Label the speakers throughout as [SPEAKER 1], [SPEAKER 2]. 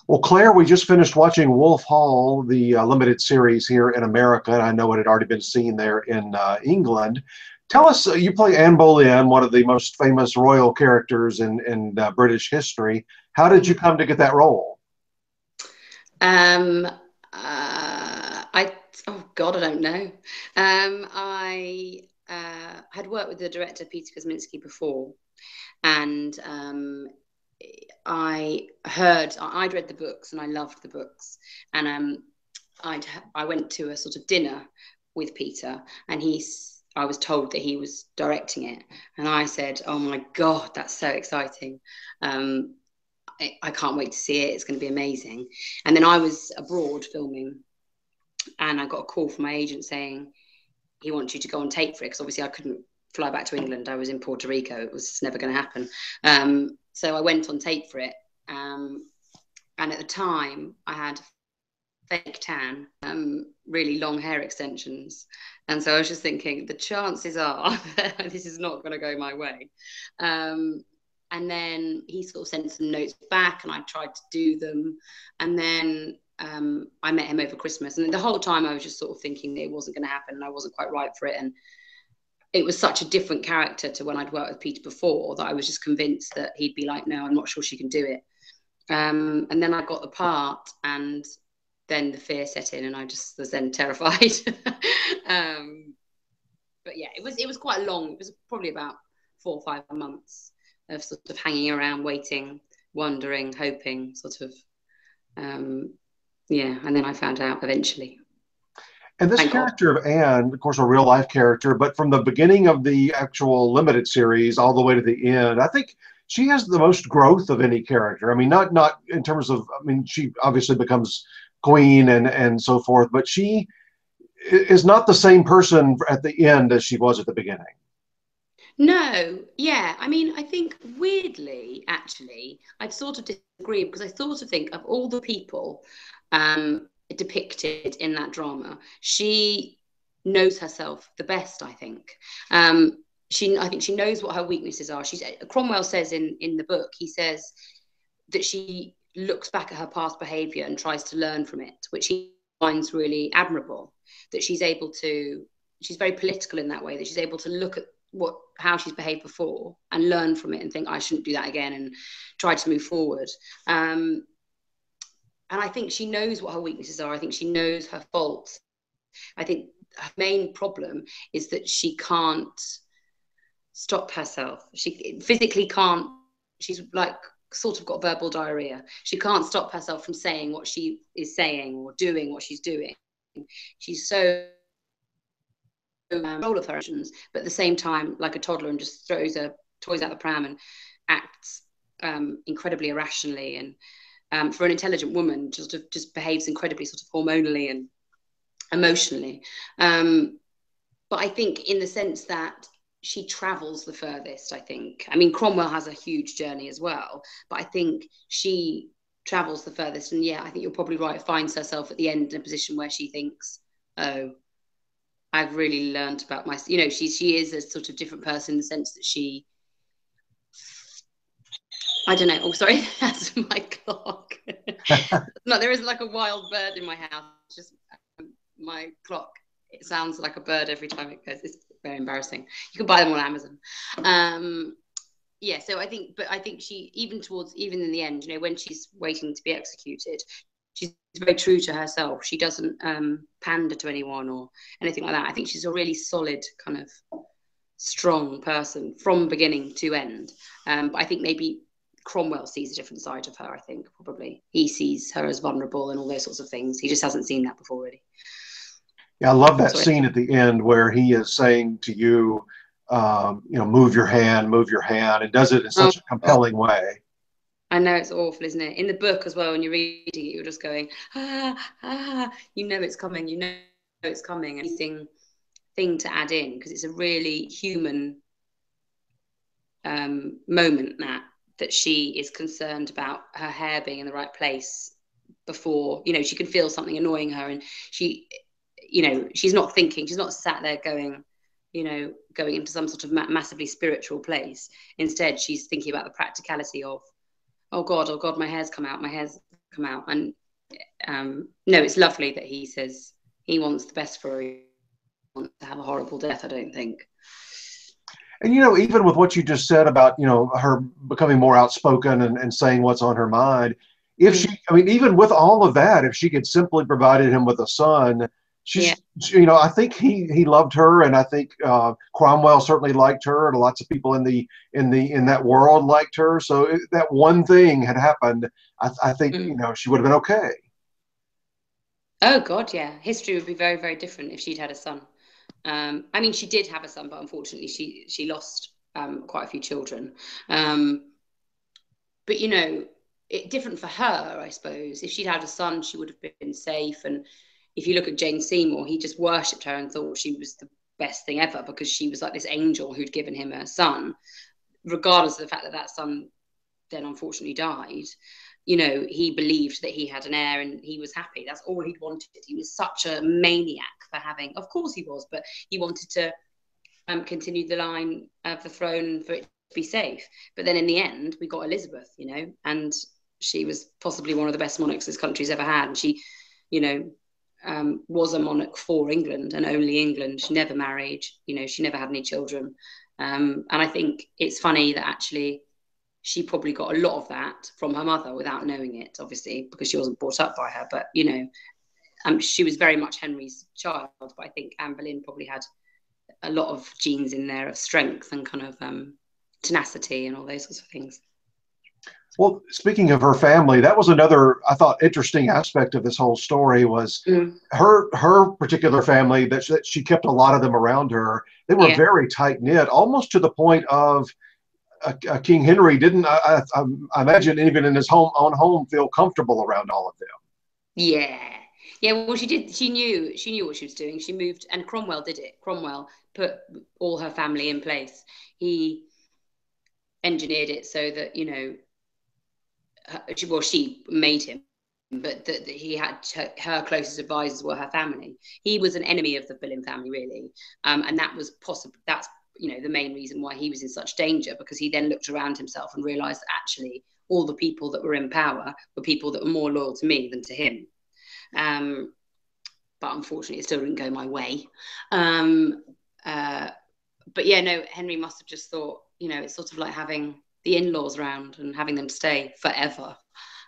[SPEAKER 1] Well, Claire, we just finished watching Wolf Hall, the limited series here in America, and I know it had already been seen there in England. Tell us, you play Anne Boleyn, one of the most famous royal characters in British history. How did you come to get that role?
[SPEAKER 2] Um, I oh God, I don't know. I had worked with the director Peter Kosminski before, and I'd read the books and I loved the books, and I went to a sort of dinner with Peter, and I was told that he was directing it, and I said, "Oh my God, that's so exciting." Um, I can't wait to see it. It's going to be amazing. And then I was abroad filming, and I got a call from my agent saying he wants you to go on tape for it, because obviously I couldn't fly back to England. I was in Puerto Rico. It was never going to happen. So I went on tape for it. And at the time, I had fake tan, really long hair extensions. And so I was just thinking, the chances are that this is not going to go my way. And then he sort of sent some notes back, and I tried to do them. And then I met him over Christmas. And the whole time I was just sort of thinking that it wasn't going to happen and I wasn't quite right for it. And it was such a different character to when I'd worked with Peter before, that I was just convinced that he'd be like, no, I'm not sure she can do it. And then I got the part, and then the fear set in, and I just was then terrified. um, but yeah, it was quite long. It was probably about 4 or 5 months of sort of hanging around, waiting, wondering, hoping, sort of. Yeah, and then I found out eventually.
[SPEAKER 1] And this
[SPEAKER 2] Thank God.
[SPEAKER 1] character of Anne, of course, a real life character, but from the beginning of the actual limited series all the way to the end, I think she has the most growth of any character. I mean, not in terms of, I mean, she obviously becomes queen and so forth, but she is not the same person at the end as she was at the beginning.
[SPEAKER 2] No, yeah. I mean, I think weirdly, actually, I'd sort of disagree, because I sort of think of all the people depicted in that drama, she knows herself the best, I think. I think she knows what her weaknesses are. Cromwell says in the book, he says that she looks back at her past behavior and tries to learn from it, which he finds really admirable. That she's very political in that way, that she's able to look at how she's behaved before and learn from it and think, I shouldn't do that again, and try to move forward. And I think she knows what her weaknesses are. I think she knows her faults. I think her main problem is that she can't stop herself. She physically can't. She's like sort of got verbal diarrhea. She can't stop herself from saying what she is saying or doing what she's doing. She's so control of her actions, but at the same time, like a toddler, and just throws her toys out the pram and acts incredibly irrationally. And for an intelligent woman, just behaves incredibly sort of hormonally and emotionally. But I think in the sense that she travels the furthest, I think. I mean, Cromwell has a huge journey as well, but I think she travels the furthest. And yeah, I think you're probably right, finds herself at the end in a position where she thinks, oh, I've really learned about my, she is a sort of different person in the sense that I don't know. Oh, sorry, that's my clock. No, there isn't like a wild bird in my house. It's just my clock. It sounds like a bird every time it goes. It's very embarrassing. You can buy them on Amazon. Yeah, so I think she, even in the end, when she's waiting to be executed, she's very true to herself. She doesn't pander to anyone or anything like that. I think she's a really solid, kind of strong person from beginning to end. But I think maybe Cromwell sees a different side of her. I think probably he sees her as vulnerable and all those sorts of things. He just hasn't seen that before, really.
[SPEAKER 1] Yeah, I love that
[SPEAKER 2] So
[SPEAKER 1] scene at the end where he is saying to you, move your hand, and does it in
[SPEAKER 2] oh
[SPEAKER 1] such a
[SPEAKER 2] God,
[SPEAKER 1] compelling way.
[SPEAKER 2] I know it's awful, isn't it? In the book as well, when you're reading it, you're just going, it's coming, it's coming. Anything thing to add in, because it's a really human moment, that she is concerned about her hair being in the right place before, she can feel something annoying her, and she's not thinking, she's not sat there going, going into some sort of massively spiritual place. Instead, she's thinking about the practicality of, oh God, my hair's come out, my hair's come out. And no, it's lovely that he says he wants the best for her. He wants to have a horrible death, I don't think.
[SPEAKER 1] And, even with what you just said about, her becoming more outspoken and saying what's on her mind, if she, I mean, even with all of that, if she could simply provided him with a son,
[SPEAKER 2] Yeah.
[SPEAKER 1] I think he loved her, and I think Cromwell certainly liked her, and lots of people in that world liked her. So that one thing had happened, I think she would have been okay.
[SPEAKER 2] Oh God, yeah. History would be very, very different if she'd had a son. I mean, she did have a son, but unfortunately, she lost quite a few children. But it different for her, I suppose. If she'd had a son, she would have been safe. And if you look at Jane Seymour, he just worshipped her and thought she was the best thing ever because she was like this angel who'd given him a son, regardless of the fact that that son then unfortunately died. He believed that he had an heir and he was happy. That's all he'd wanted. He was such a maniac for having, of course he was, but he wanted to continue the line of the throne for it to be safe. But then in the end, we got Elizabeth, and she was possibly one of the best monarchs this country's ever had. And she, was a monarch for England and only England. She never married, she never had any children. And I think it's funny that actually she probably got a lot of that from her mother without knowing it, obviously, because she wasn't brought up by her. But, she was very much Henry's child. But I think Anne Boleyn probably had a lot of genes in there of strength and kind of tenacity and all those sorts of things.
[SPEAKER 1] Well, speaking of her family, that was another, I thought, interesting aspect of this whole story was her particular family, that she kept a lot of them around her. They were very tight-knit, almost to the point of King Henry didn't, I imagine, even in his own home, feel comfortable around all of them.
[SPEAKER 2] Yeah. Well, she did. She knew what she was doing. She moved, and Cromwell did it. Cromwell put all her family in place. He engineered it so that she made him, but that he had her closest advisors were her family. He was an enemy of the Boleyn family, really, and that was possible. That's the main reason why he was in such danger, because he then looked around himself and realized that actually all the people that were in power were people that were more loyal to me than to him. But unfortunately, it still didn't go my way. But Henry must have just thought, it's sort of like having the in-laws around and having them stay forever.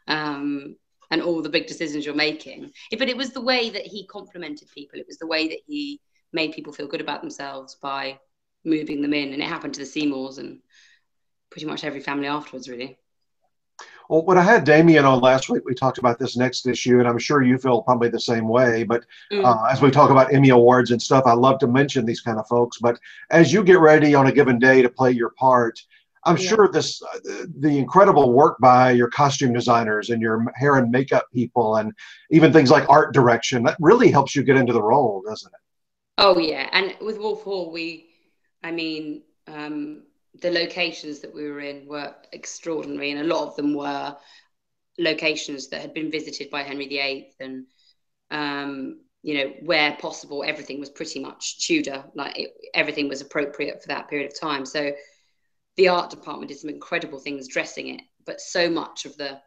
[SPEAKER 2] And all the big decisions you're making. But it was the way that he complimented people. It was the way that he made people feel good about themselves by moving them in. And it happened to the Seymours and pretty much every family afterwards, really.
[SPEAKER 1] Well, when I had Damien on last week, we talked about this next issue, and I'm sure you feel probably the same way. But as we talk about Emmy Awards and stuff, I love to mention these kind of folks. But as you get ready on a given day to play your part, I'm sure the incredible work by your costume designers and your hair and makeup people, and even things like art direction, that really helps you get into the role, doesn't it?
[SPEAKER 2] Oh, yeah. And with Wolf Hall, the locations that we were in were extraordinary, and a lot of them were locations that had been visited by Henry VIII, and where possible, everything was pretty much Tudor. Everything was appropriate for that period of time. So the art department did some incredible things dressing it, but so much of the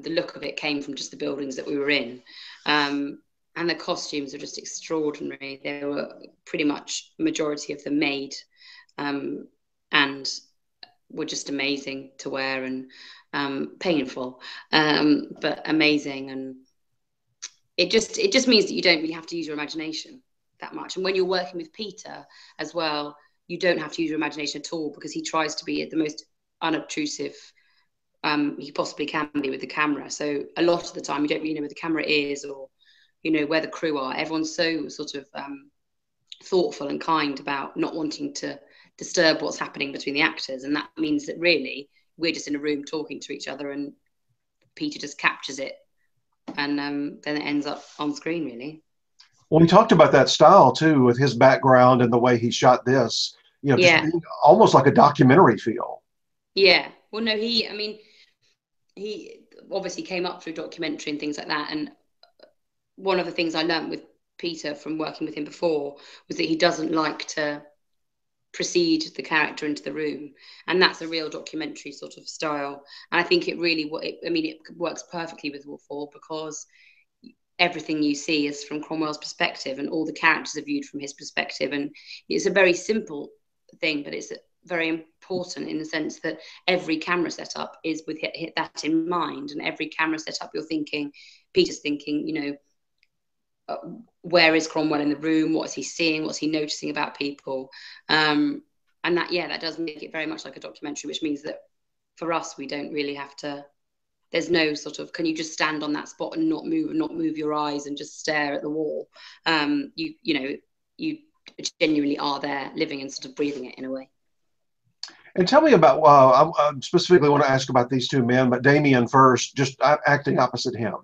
[SPEAKER 2] look of it came from just the buildings that we were in. And the costumes are just extraordinary. They were pretty much majority of them made, and were just amazing to wear and painful, but amazing. And it just means that you don't really have to use your imagination that much. And when you're working with Peter as well, you don't have to use your imagination at all, because he tries to be the most unobtrusive he possibly can be with the camera. So a lot of the time you don't really know where the camera is, or where the crew are. Everyone's so sort of thoughtful and kind about not wanting to disturb what's happening between the actors, and that means that really we're just in a room talking to each other, and Peter just captures it, and then it ends up on screen, really.
[SPEAKER 1] Well, we talked about that style too, with his background and the way he shot this, just being almost like a documentary feel.
[SPEAKER 2] Yeah. Well, no, he obviously came up through documentary and things like that. And one of the things I learned with Peter from working with him before was that he doesn't like to precede the character into the room, and that's a real documentary sort of style. And I think it really, it works perfectly with Wolf Hall, because everything you see is from Cromwell's perspective, and all the characters are viewed from his perspective. And it's a very simple thing, but it's very important in the sense that every camera setup is with that in mind, and every camera setup Peter's thinking, where is Cromwell in the room? What is he seeing? What's he noticing about people? And that does make it very much like a documentary, which means that for us, we don't really have to. There's no sort of, can you just stand on that spot and not move your eyes and just stare at the wall? You genuinely are there, living and sort of breathing it in a way.
[SPEAKER 1] And tell me about, I specifically want to ask about these two men, but Damien first, just acting opposite him.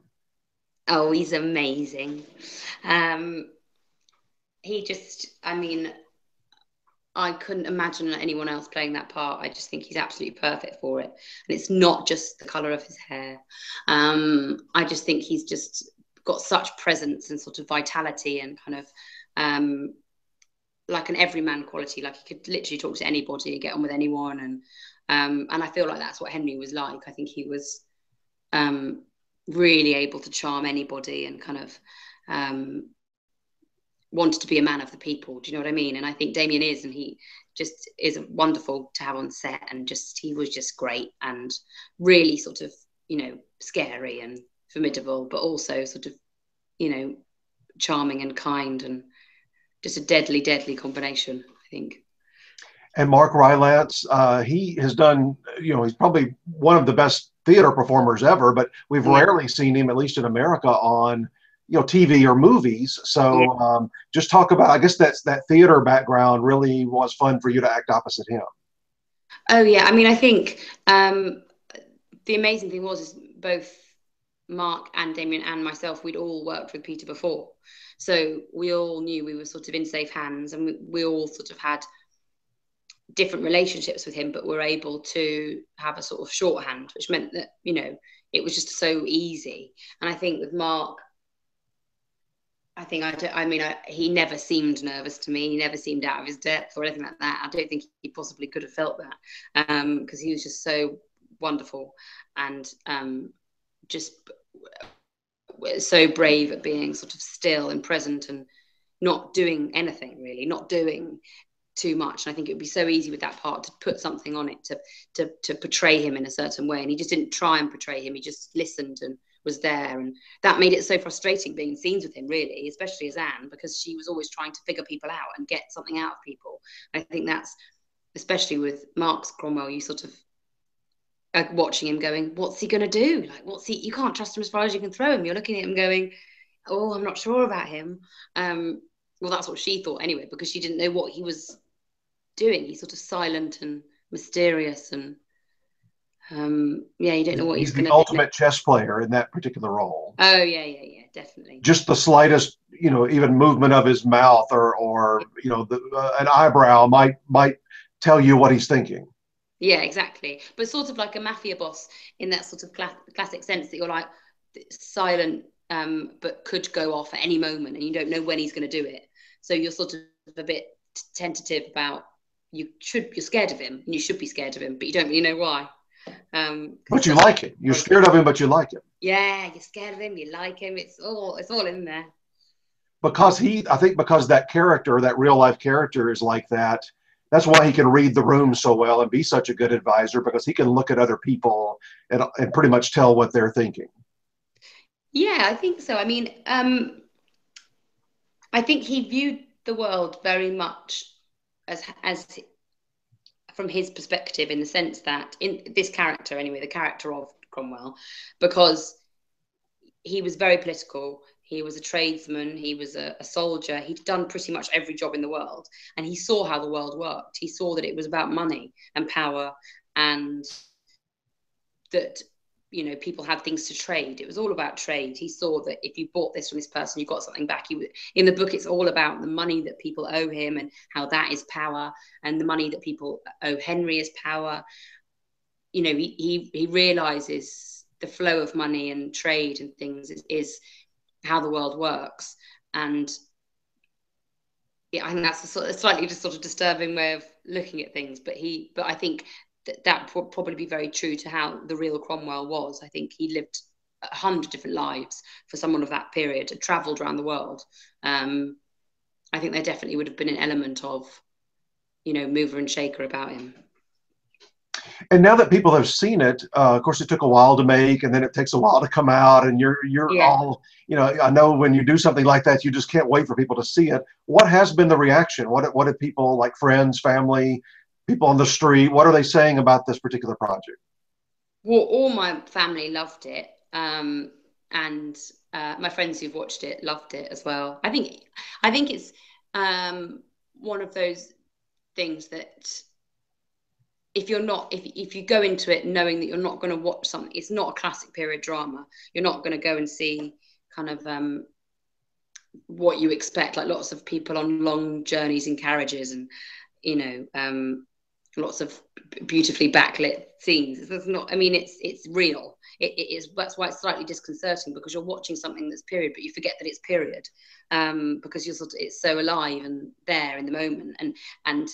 [SPEAKER 2] Oh, he's amazing. I couldn't imagine anyone else playing that part. I just think he's absolutely perfect for it. And it's not just the colour of his hair. I just think he's just got such presence and sort of vitality, and kind of like an everyman quality. Like he could literally talk to anybody and get on with anyone. And I feel like that's what Henry was like. I think he was really able to charm anybody, and kind of wanted to be a man of the people. Do you know what I mean? And I think Damien is, and he just is wonderful to have on set, and he was just great, and really sort of, scary and formidable, but also sort of, charming and kind, and just a deadly, deadly combination, I think.
[SPEAKER 1] And Mark Rylance, he has done, he's probably one of the best theater performers ever, but we've rarely seen him, at least in America, on TV or movies. So just talk about, I guess that theater background really was fun for you to act opposite him.
[SPEAKER 2] Oh yeah, I mean, I think the amazing thing is both Mark and Damien and myself, we'd all worked with Peter before, so we all knew we were sort of in safe hands, and we all sort of had different relationships with him, but we're able to have a sort of shorthand, which meant that it was just so easy. And I think with Mark, he never seemed nervous to me. He never seemed out of his depth or anything like that. I don't think he possibly could have felt that, because he was just so wonderful, and just so brave at being sort of still and present, and not doing anything really, not doing too much. And I think it would be so easy with that part to put something on it to portray him in a certain way. And he just didn't try and portray him. He just listened and was there, and that made it so frustrating being in scenes with him, really, especially as Anne, because she was always trying to figure people out and get something out of people. I think that's, especially with Mark's Cromwell, you sort of are watching him going, what's he going to do? Like, you can't trust him as far as you can throw him. You're looking at him going, oh, I'm not sure about him. Well, that's what she thought anyway, because she didn't know what he was doing. He's sort of silent and mysterious, and you don't know what he's going to do.
[SPEAKER 1] He's the ultimate chess player in that particular role.
[SPEAKER 2] Oh yeah, definitely.
[SPEAKER 1] Just the slightest, even movement of his mouth or an eyebrow might tell you what he's thinking.
[SPEAKER 2] Yeah, exactly. But sort of like a mafia boss in that sort of classic sense, that you're like silent, but could go off at any moment, and you don't know when he's going to do it. So you're sort of a bit tentative about, you're scared of him, and you should be scared of him, but you don't really know why.
[SPEAKER 1] But you like him. You're scared of him, but you like him.
[SPEAKER 2] Yeah, you're scared of him. You like him. It's all in there.
[SPEAKER 1] Because that character, that real life character, is like that. That's why he can read the room so well and be such a good advisor, because he can look at other people and pretty much tell what they're thinking.
[SPEAKER 2] Yeah, I think so. I mean, I think he viewed the world very much as from his perspective, in the sense that, in this character anyway, the character of Cromwell, because he was very political, he was a tradesman, he was a soldier, he'd done pretty much every job in the world, and he saw how the world worked. He saw that it was about money and power, and that people had things to trade. It was all about trade. He saw that if you bought this from this person, you got something back. In the book, it's all about the money that people owe him, and how that is power, and the money that people owe Henry is power. He realizes the flow of money and trade and things is how the world works. And I think that's a slightly just sort of disturbing way of looking at things. But I think that would probably be very true to how the real Cromwell was. I think he lived 100 different lives for someone of that period, had travelled around the world. I think there definitely would have been an element of, mover and shaker about him.
[SPEAKER 1] And now that people have seen it, of course, it took a while to make, and then it takes a while to come out. And you're all, I know when you do something like that, you just can't wait for people to see it. What has been the reaction? What did people, like friends, family, people on the street, what are they saying about this particular project?
[SPEAKER 2] Well, all my family loved it, and my friends who've watched it loved it as well. I think it's one of those things that if you go into it knowing that you're not going to watch something, it's not a classic period drama. You're not going to go and see kind of what you expect, like lots of people on long journeys in carriages and lots of beautifully backlit scenes. It's not. I mean, it's real. It is. That's why it's slightly disconcerting, because you're watching something that's period, but you forget that it's period, because it's so alive and there in the moment, and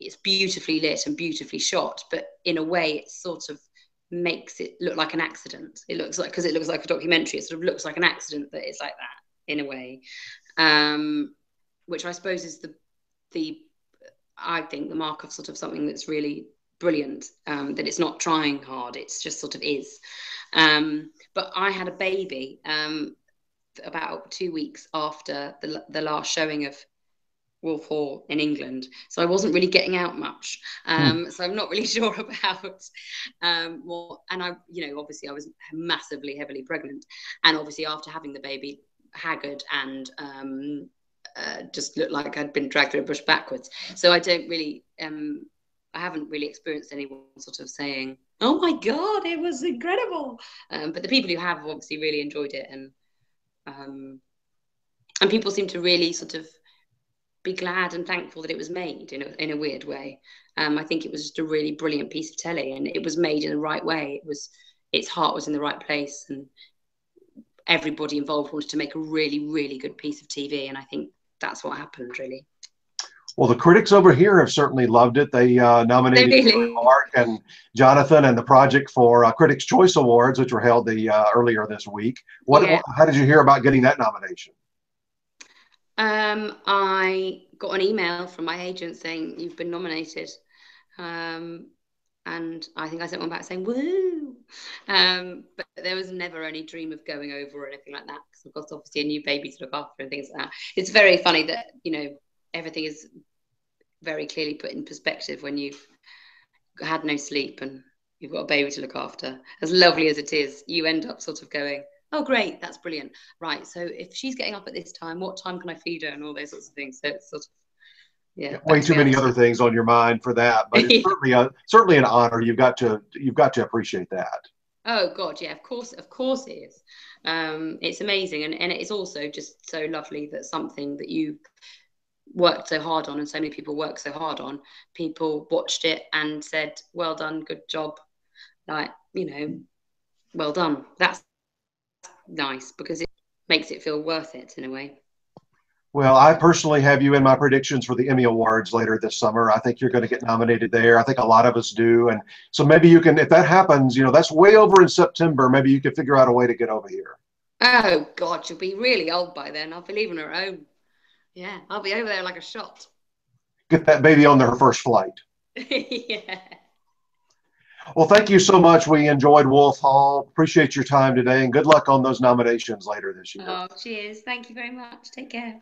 [SPEAKER 2] it's beautifully lit and beautifully shot, but in a way it sort of makes it look like an accident. Because it looks like a documentary, it sort of looks like an accident that it's like that in a way, which I suppose is I think the mark of sort of something that's really brilliant, that it's not trying hard, it's just sort of is. But I had a baby about 2 weeks after the last showing of Wolf Hall in England, so I wasn't really getting out much, so I'm not really sure about and I obviously I was massively heavily pregnant, and obviously after having the baby, haggard and just looked like I'd been dragged through a bush backwards. So I don't really I haven't really experienced anyone sort of saying, oh my god, it was incredible, but the people who have obviously really enjoyed it, and people seem to really sort of be glad and thankful that it was made in a weird way. I think it was just a really brilliant piece of telly, and it was made in the right way. Its heart was in the right place, and everybody involved wanted to make a really, really good piece of TV, and I think that's what happened, really.
[SPEAKER 1] Well, the critics over here have certainly loved it. They nominated Mark and Jonathan and the project for Critics' Choice Awards, which were held earlier this week. How did you hear about getting that nomination?
[SPEAKER 2] I got an email from my agent saying you've been nominated, and I think I sent one back saying woo, but there was never any dream of going over or anything like that, because I've got obviously a new baby to look after and things like that. It's very funny that everything is very clearly put in perspective when you've had no sleep and you've got a baby to look after. As lovely as it is, you end up sort of going, oh great, that's brilliant, right, so if she's getting up at this time, what time can I feed her, and all those sorts of things. So it's sort of
[SPEAKER 1] way too many other things on your mind for that, but it's certainly an honor. You've got to appreciate that.
[SPEAKER 2] Oh god, yeah, of course it is. It's amazing, and it's also just so lovely that something that you worked so hard on, and so many people work so hard on, people watched it and said, well done, good job, like, well done. That's nice, because it makes it feel worth it in a way.
[SPEAKER 1] Well, I personally have you in my predictions for the Emmy Awards later this summer. I think you're going to get nominated there. I think a lot of us do. And so maybe you can, if that happens, that's way over in September, maybe you can figure out a way to get over here.
[SPEAKER 2] Oh god, you'll be really old by then. I'll be leaving her at home. Yeah, I'll be over there like a shot.
[SPEAKER 1] Get that baby on their first flight.
[SPEAKER 2] Yeah.
[SPEAKER 1] Well, thank you so much. We enjoyed Wolf Hall. Appreciate your time today, and good luck on those nominations later this year.
[SPEAKER 2] Oh, cheers. Thank you very much. Take care.